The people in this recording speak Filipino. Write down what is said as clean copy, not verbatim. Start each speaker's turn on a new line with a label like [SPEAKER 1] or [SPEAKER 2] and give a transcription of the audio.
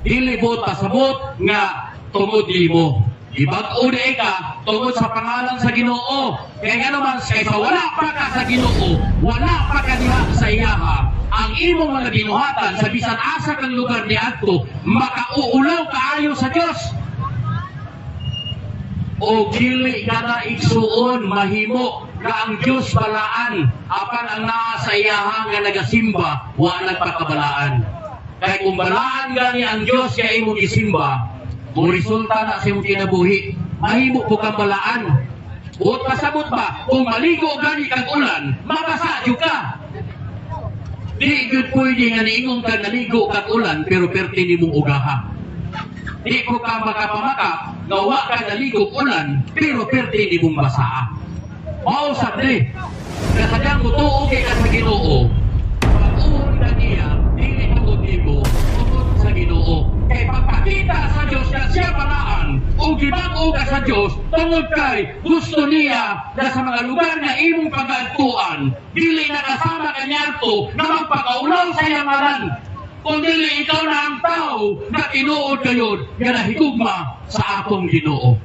[SPEAKER 1] dili buot pasabot nga tungod nimo. Ibag-o di ka tungod sa pangalan sa Ginoo. Kaya nga naman, kaysa wala pa ka sa Ginoo, wala pa ka diha sa iyaha, ang imong mga binuhatan sa bisan asa kang lugar ni adto, makauulaw kaayo sa Dios. O dili ka na igsuon mahimo nga ang Dios balaan apan ang naa sa iyaha nga nagasimba wa nagpakabalaan. Kaya kung balaan gani ang Dios kaya imong gisimba, kung resulta na sa iyong kinabuhi, mahimo po kang balaan. Uot pasabot ba, kung maligo gani kang ulan, mabasadyo ka. Di yun pwede nga niingong ka naligo kang ulan, pero perti ni mong ugaha. Di ko ka makapamakap, gawa ka naligo ulan, pero perti ni mong basaa. Mausap di, kasadyang mo tuog ka sa Ginoo, pag-uod na niya, dili tungod nimo, tungod sa Ginoo. Kay pagpakita sa Diyos na siya balaan o gibag-o ka sa Diyos tungod kay gusto niya na sa mga lugar na imong pag-agtuan dili na kasama kanya to na magpakaulaw sa iyang ngalan. Kung dili ikaw na ang tao na tinuod kayo nga nahigugma sa atong Ginoo.